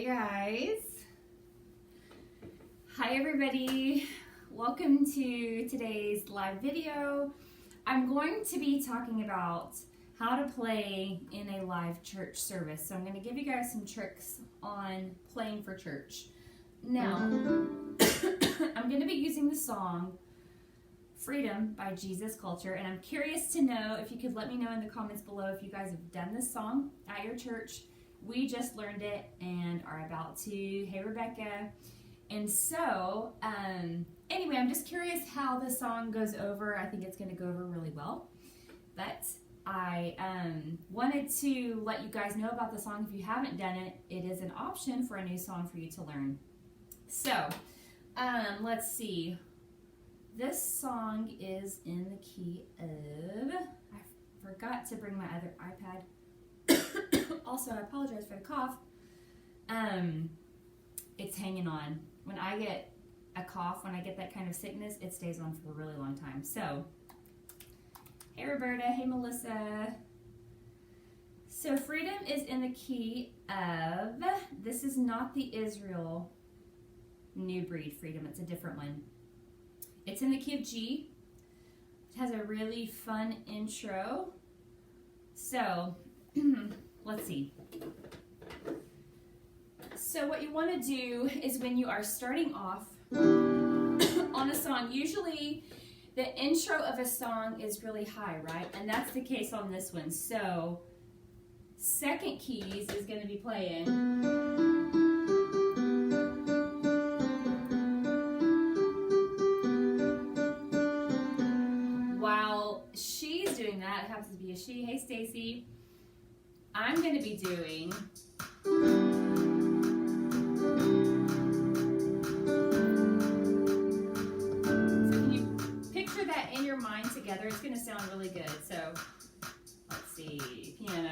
Hey guys. Hi everybody. Welcome to today's live video. I'm going to be talking about how to play in a live church service. So I'm going to give you guys some tricks on playing for church. Now, I'm going to be using the song Freedom by Jesus Culture, and I'm curious to know if you could let me know in the comments below if you guys have done this song at your church. We just learned it and are about to. Hey, Rebecca. And so, anyway, I'm just curious how the song goes over. I think it's going to go over really well. But I wanted to let you guys know about the song. If you haven't done it, it is an option for a new song for you to learn. So, let's see. This song is in the key of... I forgot to bring my other iPad. Also, I apologize for the cough. It's hanging on. When I get a cough, when I get that kind of sickness, it stays on for a really long time. So, hey Roberta, hey Melissa. So, Freedom is in the key of, this is not the Israel New Breed Freedom, it's a different one. It's in the key of G. It has a really fun intro. So, let's see. So what you want to do is when you are starting off on a song, usually the intro of a song is really high, right? And that's the case on this one. So second keys is going to be playing. While she's doing that, it happens to be a she. Hey Stacy. I'm going to be doing in your mind together. It's going to sound really good. So let's see, piano.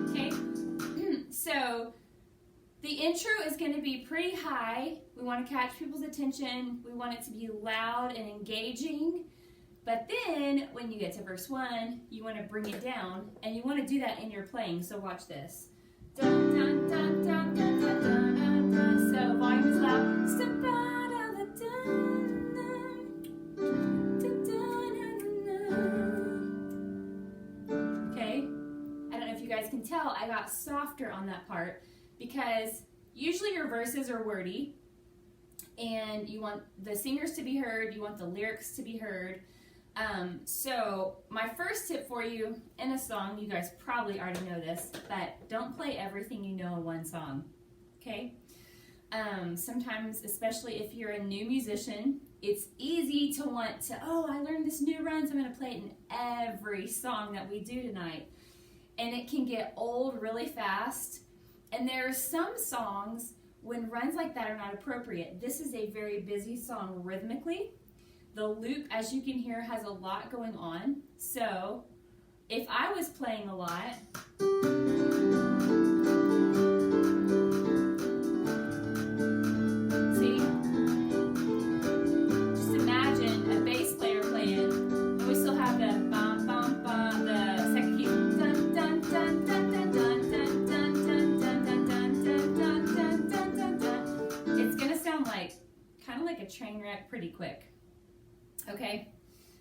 Okay, so the intro is going to be pretty high. We want to catch people's attention. We want it to be loud and engaging. But then, when you get to verse 1, you want to bring it down, and you want to do that in your playing. So watch this. Dun, dun, dun, dun, dun, dun, dun, dun, dun. So volume is loud. Step out of the dun, dun, dun, dun, dun. Okay? I don't know if you guys can tell, I got softer on that part because usually your verses are wordy, and you want the singers to be heard, you want the lyrics to be heard. So my first tip for you in a song, you guys probably already know this, but don't play everything you know in one song, okay? Sometimes, especially if you're a new musician, it's easy to want to, oh, I learned this new run, so I'm going to play it in every song that we do tonight. And it can get old really fast. And there are some songs when runs like that are not appropriate. This is a very busy song rhythmically. The loop, as you can hear, has a lot going on. So, if I was playing a lot, see? Just imagine a bass player playing, and we still have the bum bum bum, the second key, dun dun dun dun dun dun dun dun dun dun dun dun dun dun dun. It's gonna sound like kind of like a train wreck pretty quick. Okay,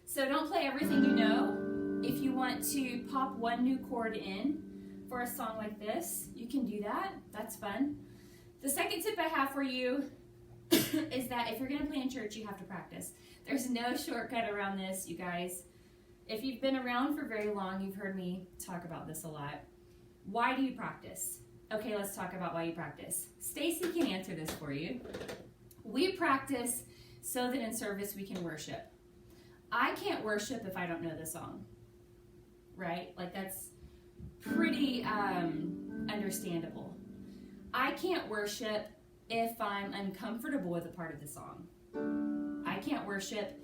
so don't play everything you know. If you want to pop one new chord in for a song like this, you can do that. That's fun. The second tip I have for you is that if you're going to play in church, you have to practice. There's no shortcut around this, you guys. If you've been around for very long, you've heard me talk about this a lot. Why do you practice? Okay, let's talk about why you practice. Stacy can answer this for you. We practice so that in service we can worship. I can't worship if I don't know the song, right? Like that's pretty understandable. I can't worship if I'm uncomfortable with a part of the song. I can't worship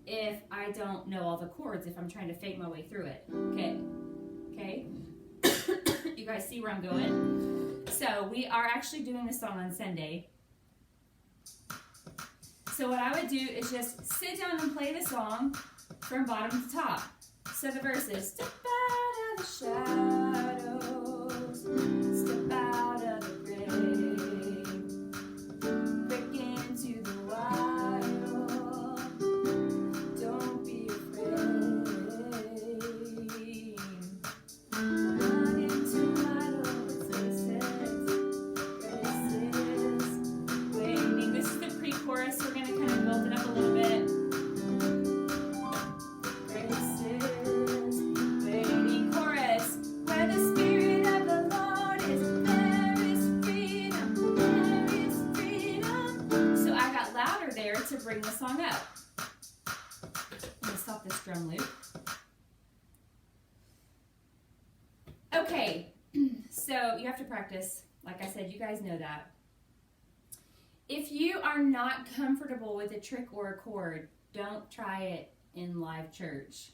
if I don't know all the chords, if I'm trying to fake my way through it. Okay? You guys see where I'm going? So we are actually doing this song on Sunday. So what I would do is just sit down and play the song from bottom to top. So the verse is, step out of the shadows, step out of the grave, break into the wild, don't be afraid, run into wide open spaces, graces, waiting. This is the pre-chorus, so we're going to kind of build it up a little bit. To bring the song up. I'm going to stop this drum loop. Okay, so you have to practice. Like I said, you guys know that. If you are not comfortable with a trick or a chord, don't try it in live church.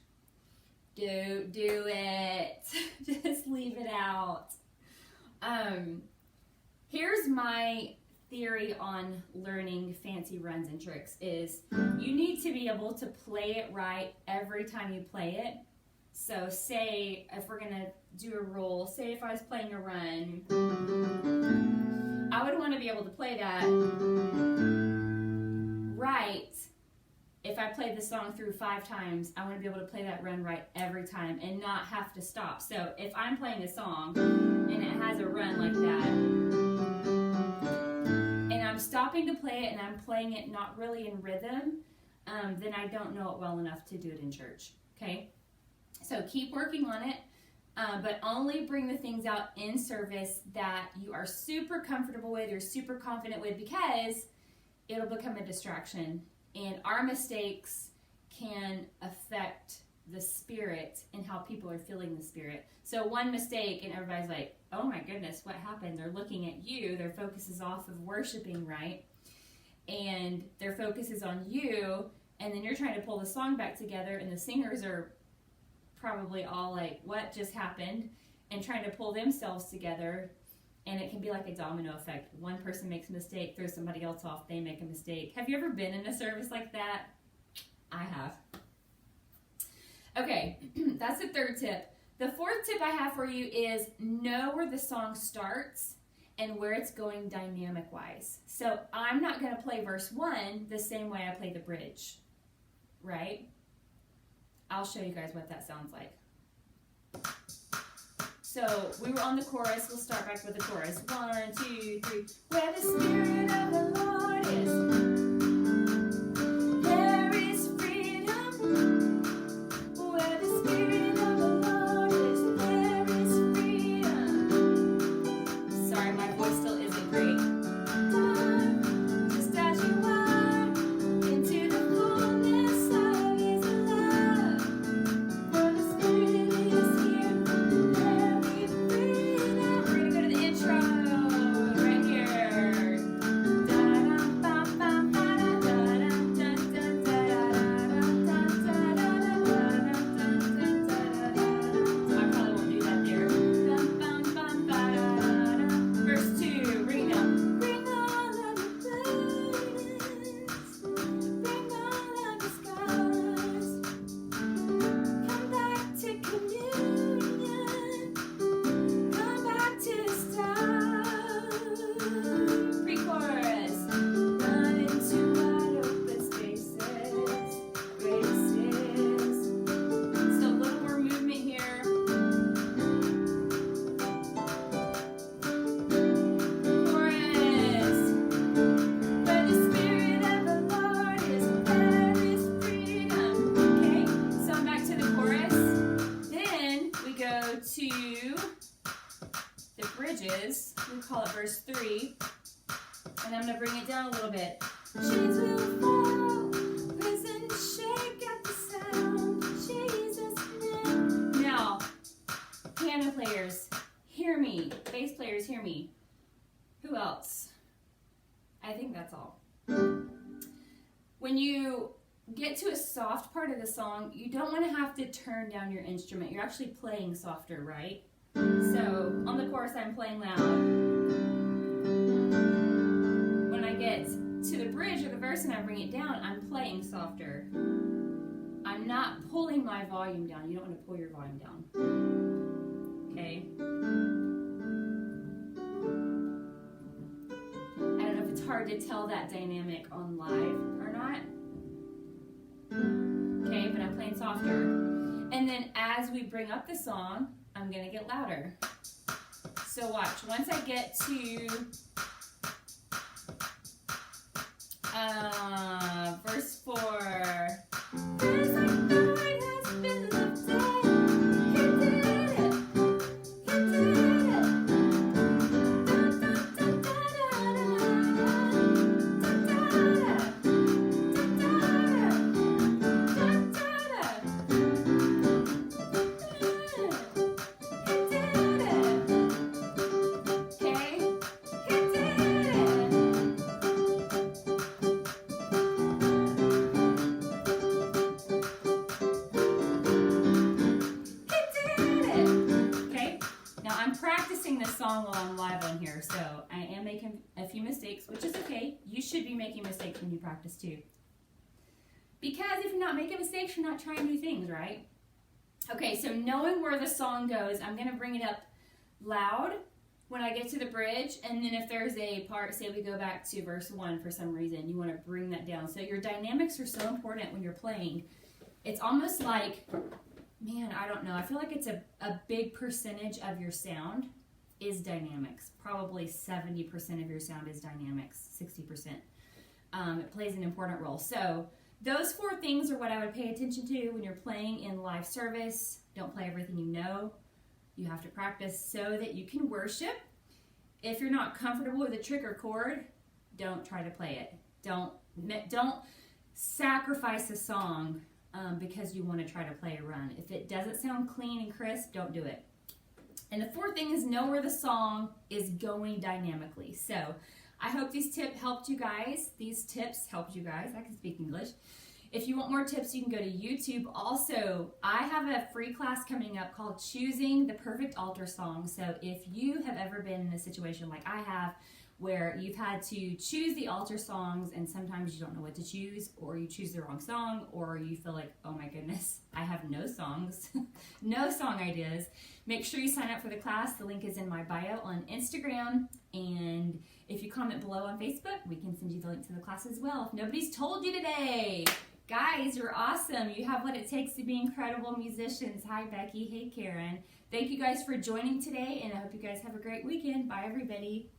Do it. Just leave it out. Here's my theory on learning fancy runs and tricks is you need to be able to play it right every time you play it. So say if we're going to do a roll, say if I was playing a run, I would want to be able to play that right. If I played the song through 5 times, I want to be able to play that run right every time and not have to stop. So if I'm playing a song and it has a run like that, I'm stopping to play it and I'm playing it not really in rhythm, then I don't know it well enough to do it in church, okay? So keep working on it, but only bring the things out in service that you are super comfortable with or super confident with, because it'll become a distraction. And our mistakes can affect the spirit and how people are feeling the spirit. So one mistake and everybody's like, oh my goodness, what happened? They're looking at you. Their focus is off of worshiping, right? And their focus is on you. And then you're trying to pull the song back together and the singers are probably all like, what just happened? And trying to pull themselves together. And it can be like a domino effect. One person makes a mistake, throws somebody else off, they make a mistake. Have you ever been in a service like that? I have. Okay, that's the third tip. The fourth tip I have for you is know where the song starts and where it's going dynamic-wise. So I'm not going to play verse 1 the same way I play the bridge, right? I'll show you guys what that sounds like. So we were on the chorus. We'll start back with the chorus. 1, 2, 3. Where the Spirit of the Lord is, there is freedom. Where the Spirit of the Lord is, there is freedom. Sorry, my voice still isn't great. Just as you are, into the fullness of His love. For the Spirit is here, there is freedom. We're going to go to the intro right here. We call it verse 3, and I'm going to bring it down a little bit. Chains will fall, prison shake at the sound, Jesus' name. Now, piano players, hear me. Bass players, hear me. Who else? I think that's all. When you get to a soft part of the song, you don't want to have to turn down your instrument. You're actually playing softer, right? So on the chorus, I'm playing loud. When I get to the bridge or the verse and I bring it down, I'm playing softer. I'm not pulling my volume down. You don't want to pull your volume down. Okay? I don't know if it's hard to tell that dynamic on live or not. Okay, but I'm playing softer. And then as we bring up the song, I'm going to get louder. So watch. Once I get to verse 4. Feels like the weight has been lifted. He did it. He did it. Song while I'm live on here, so I am making a few mistakes, which is okay. You should be making mistakes when you practice too, because if you're not making mistakes, you're not trying new things, right? Okay, so knowing where the song goes, I'm going to bring it up loud when I get to the bridge, and then if there's a part, say we go back to verse 1 for some reason, you want to bring that down. So your dynamics are so important when you're playing. It's almost like, man, I don't know, I feel like it's a big percentage of your sound is dynamics. Probably 70% of your sound is dynamics, 60%. It plays an important role. So those 4 things are what I would pay attention to when you're playing in live service. Don't play everything you know. You have to practice so that you can worship. If you're not comfortable with a trick or chord, don't try to play it. Don't sacrifice a song because you want to try to play a run. If it doesn't sound clean and crisp, don't do it. And the 4th thing is know where the song is going dynamically. So I hope these tips helped you guys. These tips helped you guys. I can speak English. If you want more tips, you can go to YouTube. Also, I have a free class coming up called Choosing the Perfect Altar Song. So if you have ever been in a situation like I have, where you've had to choose the altar songs and sometimes you don't know what to choose, or you choose the wrong song, or you feel like, oh my goodness, I have no songs, no song ideas, make sure you sign up for the class. The link is in my bio on Instagram, and if you comment below on Facebook, we can send you the link to the class as well. If nobody's told you today, guys, you're awesome. You have what it takes to be incredible musicians. Hi, Becky. Hey, Karen. Thank you guys for joining today, and I hope you guys have a great weekend. Bye, everybody.